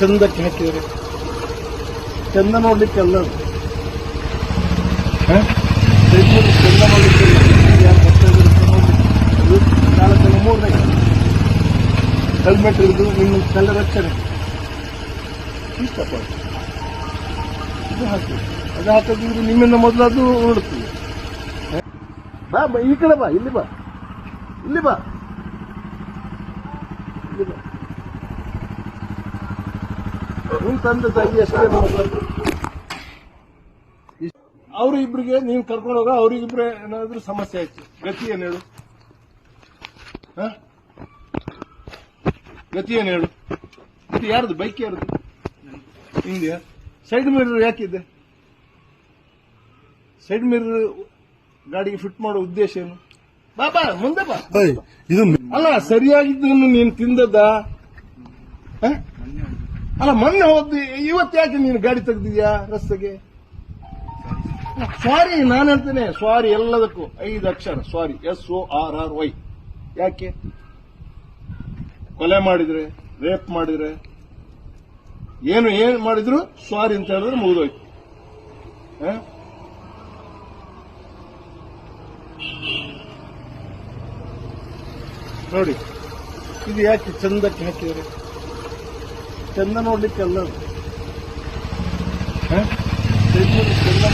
ಚಂದಕ್ಕೆ ಹಾಕಿದ್ರೆ ಚಂದ ನೋಡ್ಲಿಕ್ಕೆಲ್ಲ ಚಂದ ನೋಡ್ಲಿಕ್ಕೆಲ್ಲ ಯಾರು ಬರ್ತಾ ನೋಡ್ಲಿಕ್ಕೆ ನಾಲ್ಕಲ್ಲ ಮೂರನೇ ಹೆಲ್ಮೆಟ್ ಇರುದು ನಿಮ್ಮ ತಲೆ ರಕ್ಷಣೆ ಇಷ್ಟಪಟ್ಟು ಇದು ಹಾಕಿ ಅದು ಹಾಕಿದ್ರೆ ನಿಮ್ಮಿಂದ ಮೊದಲು ಅದು ನೋಡುತ್ತದೆ. ಬಾ ಬಾ ಈ ಕಡೆ ಬಾ, ಇಲ್ಲಿ ಬಾ, ಇಲ್ಲಿ ಬಾ, ಇಲ್ಲಿ ಬಾ. ನಿಮ್ ತಂದೆ ತಾಯಿ ಅಷ್ಟೇ ಅವ್ರ ಇಬ್ರಿಗೆ ನೀವು ಕರ್ಕೊಂಡು ಹೋಗ, ಅವ್ರಿಗಿಬ್ರೆ ಏನಾದ್ರೂ ಸಮಸ್ಯೆ ಆಯ್ತು ಗತಿ ಏನ್ ಹೇಳು? ಗತಿ ಏನ್ ಹೇಳು? ಇದು ಯಾರ್ದು ಬೈಕ್? ಯಾರ್ದು? ಹಿಂದೆ ಸೈಡ್ ಮಿರರ್ ಯಾಕಿದೆ? ಸೈಡ್ ಮಿರರ್ ಗಾಡಿಗೆ ಫಿಟ್ ಮಾಡೋ ಉದ್ದೇಶ ಏನು? ಬಾ ಬಾ ಮುಂದೆ ಬಾ. ಇದು ಅಲ್ಲ ಸರಿಯಾಗಿದ್ದನ್ನು ನೀನು ತಿಂದದ್ದ? ಅಲ್ಲ ಮೊನ್ನೆ ಹೋದ್ ಇವತ್ತು ಯಾಕೆ ನೀನು ಗಾಡಿ ತೆಗ್ದಿದ್ಯಾ ರಸ್ತೆಗೆ? ಸಾರಿ ನಾನು ಹೇಳ್ತೇನೆ, ಸಾರಿ ಎಲ್ಲದಕ್ಕೂ 5 ಅಕ್ಷರ ಸಾರಿ, SORRY. ಯಾಕೆ? ಕೊಲೆ ಮಾಡಿದ್ರೆ, ರೇಪ್ ಮಾಡಿದ್ರೆ, ಏನು ಮಾಡಿದ್ರು ಸಾರಿ ಅಂತ ಹೇಳಿದ್ರೆ ಮುಗಿದೋಯ್ತು. ನೋಡಿ ಇದು ಯಾಕೆ ಚಂದಕ್ಕೆ ಹಾಕಿದ್ರೆ ಚಂದ ನೋಡ್ಲಿಕ್ಕೆಲ್ಲ ಚಂದ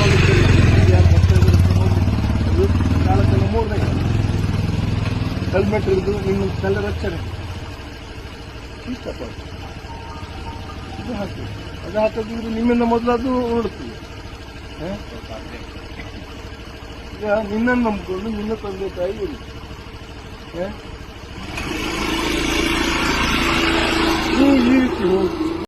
ನೋಡ್ಲಿಕ್ಕೆಲ್ಲ ಯಾರು ಬರ್ತಾ ನೋಡ್ಲಿಕ್ಕೆ ನಾಲ್ಕಲ್ಲ ಮೂರನೇ ಹೆಲ್ಮೆಟ್ ಇರುದು ನಿಮ್ಮ ತಲೆ ರಕ್ಷಣೆ ಇಷ್ಟಪಟ್ಟು ಇದು ಹಾಕಿ ಅದು ಹಾಕಿದ್ರೆ ನಿಮ್ಮಿಂದ ಮೊದಲು ಅದು ನೋಡುತ್ತದೆ. ಈಗ ನಿನ್ನನ್ನು ನಂಬಿಕೊಂಡು ನಿನ್ನ ತಂದೆ ತಾಯಿ ಇರುದು. ನೀವು ಈ ರೀತಿ ಹೋಗಿ